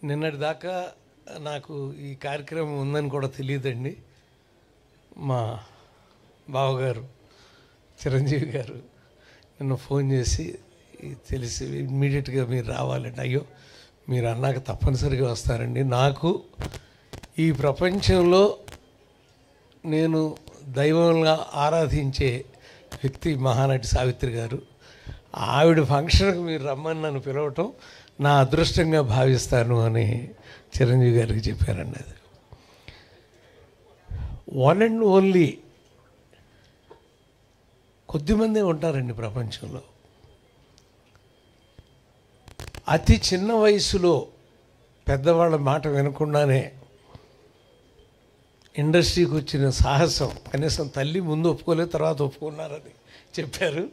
నిన్నటి దాకా నాకు ఈ కార్యక్రమం ఉందని కూడా తెలియదండి. మా బావగారు చిరంజీవి గారు నిన్న ఫోన్ చేసి తెలిసి ఇమ్మీడియట్గా మీరు రావాలండి. అయ్యో మీరు అన్నాక తప్పనిసరిగా వస్తారండి. నాకు ఈ ప్రపంచంలో నేను దైవంగా ఆరాధించే వ్యక్తి మహానటి సావిత్రి గారు. ఆవిడ ఫంక్షన్కి మీరు రమ్మని నన్ను పిలవటం నా అదృష్టంగా భావిస్తాను అని చిరంజీవి గారికి చెప్పారండి. అది వన్ అండ్ ఓన్లీ కొద్దిమందే ఉంటారండి ప్రపంచంలో. అతి చిన్న వయసులో పెద్దవాళ్ళ మాట వినకుండానే ఇండస్ట్రీకి వచ్చిన సాహసం, కనీసం తల్లి ముందు ఒప్పుకోలేదు, తర్వాత ఒప్పుకున్నారని చెప్పారు.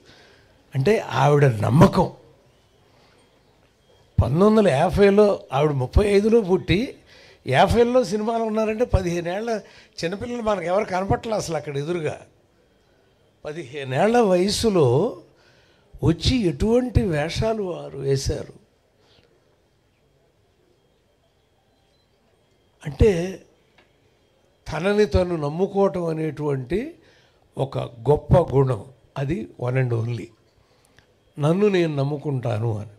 అంటే ఆవిడ నమ్మకం. 1950లో ఆవిడ 35లో పుట్టి 50లో సినిమాలు ఉన్నారంటే 15 ఏళ్ళ చిన్నపిల్లలు మనకు ఎవరు కనపట్లేదు అసలు అక్కడ ఎదురుగా. 15 ఏళ్ల వయసులో వచ్చి ఎటువంటి వేషాలు వారు వేశారు అంటే తనని తను నమ్ముకోవటం అనేటువంటి ఒక గొప్ప గుణం. అది వన్ అండ్ ఓన్లీ. నన్ను నేను నమ్ముకుంటాను అని.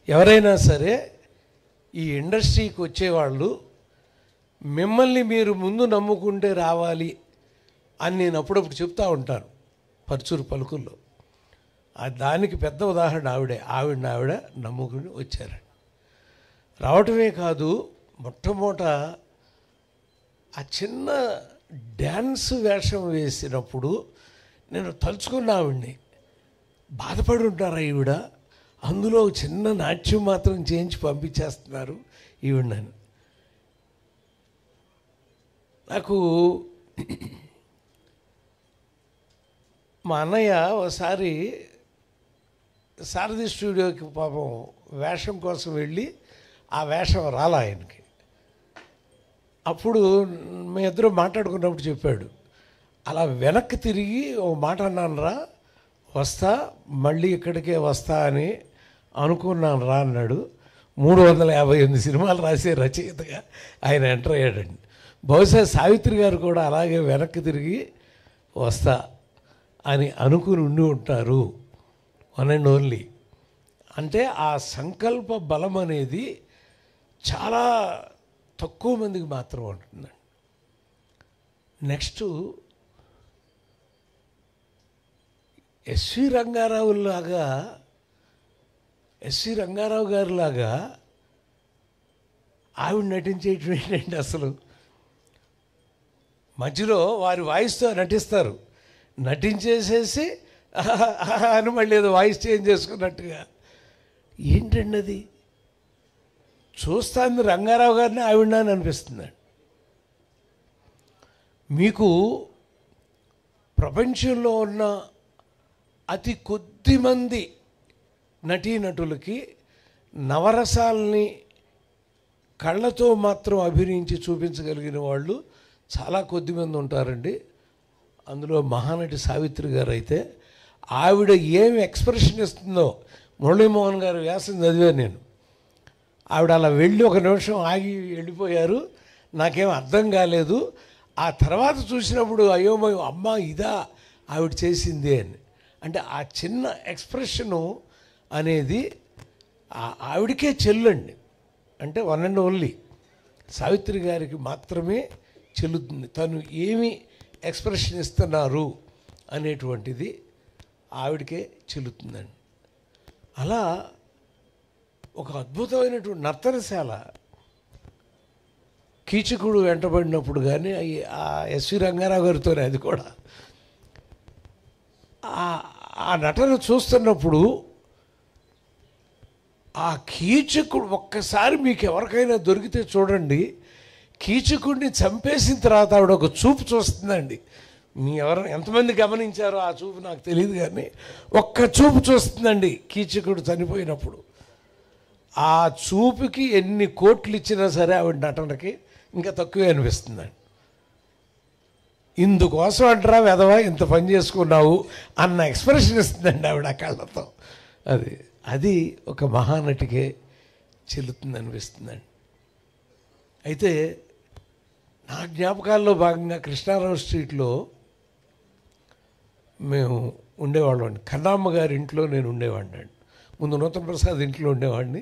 ఎవరైనా సరే ఈ ఇండస్ట్రీకి వచ్చేవాళ్ళు మిమ్మల్ని మీరు ముందు నమ్ముకుంటే రావాలి అని నేను అప్పుడప్పుడు చెప్తూ ఉంటాను పరుచూరు పలుకుల్లో. దానికి పెద్ద ఉదాహరణ ఆవిడ నమ్ముకుని వచ్చారండి. రావటమే కాదు, మొట్టమొదట ఆ చిన్న డ్యాన్స్ వేషం వేసినప్పుడు నేను తలుచుకున్న ఆవిడ్ని. బాధపడి ఉంటారా ఈవిడ, అందులో చిన్న నాట్యం మాత్రం చేయించి పంపించేస్తున్నారు ఈవిడని. నాకు మా అన్నయ్య ఒకసారి సారథి స్టూడియోకి పాపం వేషం కోసం వెళ్ళి ఆ వేషం రాలా ఆయనకి. అప్పుడు మీ ఇద్దరు మాట్లాడుకున్నప్పుడు చెప్పాడు, అలా వెనక్కి తిరిగి ఓ మాట అన్నాను రా, వస్తా మళ్ళీ ఇక్కడికే వస్తా అని అనుకున్నాను రా అన్నాడు. 358 సినిమాలు రాసే రచయితగా ఆయన ఎంటర్ అయ్యాడండి. బహుశా సావిత్రి గారు కూడా అలాగే వెనక్కి తిరిగి వస్తా అని అనుకుని ఉండి ఉంటారు. One and only. అంటే ఆ సంకల్ప బలం అనేది చాలా తక్కువ మందికి మాత్రం ఉంటుందండి. నెక్స్ట్ ఎస్వి రంగారావు గారిలాగా ఆవిడ నటించేటువంటి ఏంటంటే అసలు మధ్యలో వారి వాయిస్తో నటిస్తారు, నటించేసేసి అని మళ్ళీ ఏదో వాయిస్ చేంజ్ చేసుకున్నట్టుగా. ఏంటండి అది? చూస్తాను రంగారావు గారిని ఆవిడ అని అనిపిస్తుందండి. మీకు ప్రపంచంలో ఉన్న అతి కొద్ది మంది నటీనటులకి నవరసాలని కళ్ళతో మాత్రం అభినయించి చూపించగలిగిన వాళ్ళు చాలా కొద్దిమంది ఉంటారండి. అందులో మహానటి సావిత్రి గారు అయితే ఆవిడ ఏమి ఎక్స్ప్రెషన్ ఇస్తుందో, మురళీమోహన్ గారు వ్యాసం చదివాను నేను. ఆవిడ అలా వెళ్ళి ఒక నిమిషం ఆగి వెళ్ళిపోయారు, నాకేం అర్థం కాలేదు. ఆ తర్వాత చూసినప్పుడు అయోమయం, అమ్మ ఇదా ఆవిడ చేసింది అని. అంటే ఆ చిన్న ఎక్స్ప్రెషను అనేది ఆవిడకే చెల్లండి. అంటే వన్ అండ్ ఓన్లీ సావిత్రి గారికి మాత్రమే చెల్లుతుంది. తను ఏమి ఎక్స్ప్రెషన్ ఇస్తున్నారు అనేటువంటిది ఆవిడకే చెల్లుతుందండి. అలా ఒక అద్భుతమైనటువంటి నర్తనశాల. కీచకుడు వెంటబడినప్పుడు కానీ ఆ ఎస్వి రంగారావు గారితోనే అది కూడా ఆ నటన చూస్తున్నప్పుడు ఆ కీచకుడు ఒక్కసారి మీకు ఎవరికైనా దొరికితే చూడండి, కీచకుడిని చంపేసిన తర్వాత ఆవిడ ఒక చూపు చూస్తుందండి. మీ ఎంతమంది గమనించారో ఆ చూపు నాకు తెలియదు, కానీ ఒక్క చూపు చూస్తుందండి కీచకుడు చనిపోయినప్పుడు. ఆ చూపుకి ఎన్ని కోట్లు ఇచ్చినా సరే ఆవిడ నటనకి ఇంకా తక్కువే అనిపిస్తుందండి. ఇందుకోసం అంటారా వెధవా ఇంత పని చేసుకున్నావు అన్న ఎక్స్ప్రెషన్ ఇస్తుందండి ఆవిడ కళ్ళతో. అది ఒక మహానటికే చెల్లుతుంది అనిపిస్తుందండి. అయితే నా జ్ఞాపకాల్లో భాగంగా కృష్ణారావు స్ట్రీట్లో మేము ఉండేవాళ్ళం అండి. కన్నమ్మ గారి ఇంట్లో నేను ఉండేవాడిని అండి. ముందు నూతన ప్రసాద్ ఇంట్లో ఉండేవాడిని.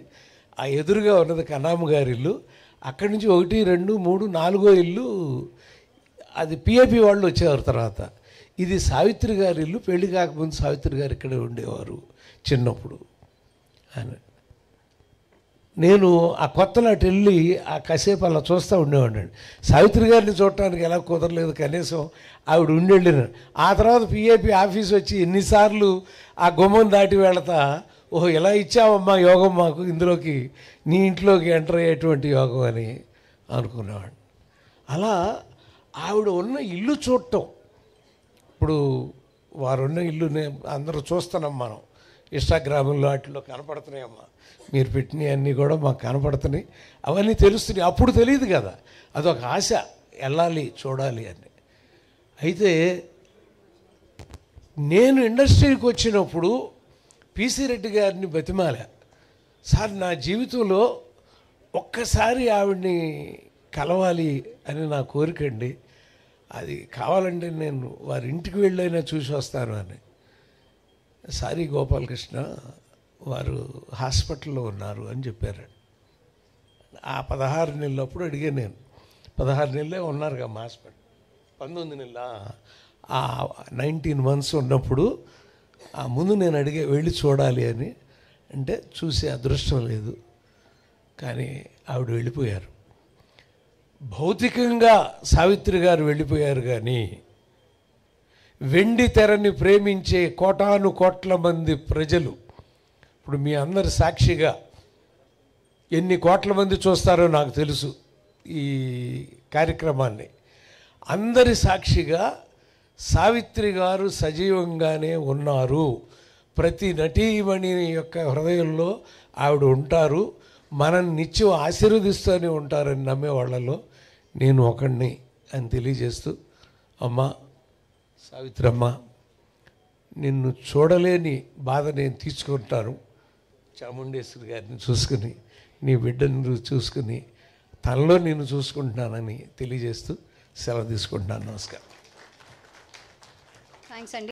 ఆ ఎదురుగా ఉన్నది కన్నమ్మ గారి ఇల్లు. అక్కడి నుంచి 1, 2, 3, 4 ఇల్లు అది పిఏపి వాళ్ళు వచ్చేవారు తర్వాత. ఇది సావిత్రి గారి ఇల్లు. పెళ్లి కాకముందు సావిత్రి గారు ఇక్కడే ఉండేవారు చిన్నప్పుడు అని. నేను ఆ కొత్తలాట వెళ్ళి ఆ కాసేపు అలా చూస్తూ ఉండేవాడిని. సావిత్రి గారిని చూడటానికి ఎలా కుదరలేదు, కనీసం ఆవిడ ఉండేళ్ళిన. ఆ తర్వాత పిఏపి ఆఫీస్ వచ్చి ఎన్నిసార్లు ఆ గుమ్మం దాటి వెళతా, ఓహో ఇలా ఇచ్చావమ్మా యోగం మాకు, ఇందులోకి నీ ఇంట్లోకి ఎంటర్ అయ్యేటువంటి యోగం అని అనుకునేవాడిని. అలా ఆవిడ ఉన్న ఇల్లు చూడటం, ఇప్పుడు వారున్న ఇల్లునే అందరూ చూస్తున్నాం మనం, ఇన్స్టాగ్రామ్లో వాటిలో కనపడుతున్నాయమ్మా, మీరు పెట్టినవి అన్నీ కూడా మాకు కనపడుతున్నాయి, అవన్నీ తెలుస్తున్నాయి. అప్పుడు తెలియదు కదా, అదొక ఆశ, వెళ్ళాలి చూడాలి అని. అయితే నేను ఇండస్ట్రీకి వచ్చినప్పుడు పిసి రెడ్డి గారిని బతిమాలా, సార్ నా జీవితంలో ఒక్కసారి ఆవిడ్ని కలవాలి అని నా కోరికండి, అది కావాలంటే నేను వారి ఇంటికి వెళ్ళైనా చూసి వస్తాను అని. సారీ గోపాలకృష్ణ, వారు హాస్పిటల్లో ఉన్నారు అని చెప్పారు. ఆ 16 నెలలప్పుడు అడిగాను నేను. 16 నెలలే ఉన్నారు కదా మా హాస్పిటల్, 19 నెలల 19 months ఉన్నప్పుడు ఆ ముందు నేను అడిగే వెళ్ళి చూడాలి అని. అంటే చూసే అదృష్టం లేదు, కానీ ఆవిడ వెళ్ళిపోయారు. భౌతికంగా సావిత్రి గారు వెళ్ళిపోయారు, కానీ వెండి తెరని ప్రేమించే కోటాను కోట్ల మంది ప్రజలు, ఇప్పుడు మీ అందరి సాక్షిగా ఎన్ని కోట్ల మంది చూస్తారో నాకు తెలుసు ఈ కార్యక్రమాన్ని, అందరి సాక్షిగా సావిత్రి గారు సజీవంగానే ఉన్నారు. ప్రతి నటీమణి యొక్క హృదయంలో ఆవిడ ఉంటారు, మనం నిత్యం ఆశీర్వదిస్తూనే ఉంటారని నమ్మే వాళ్ళలో నేను ఒకడిని అని తెలియజేస్తూ, అమ్మ సావిత్రమ్మ, నిన్ను చూడలేని బాధ నేను తీసుకుంటాను. చాముండేశ్వరి గారిని చూసుకుని, నీ బిడ్డను చూసుకుని, తనలో నేను చూసుకుంటున్నానని తెలియజేస్తూ సెలవు తీసుకుంటున్నాను. నమస్కారం. థ్యాంక్స్ అండి.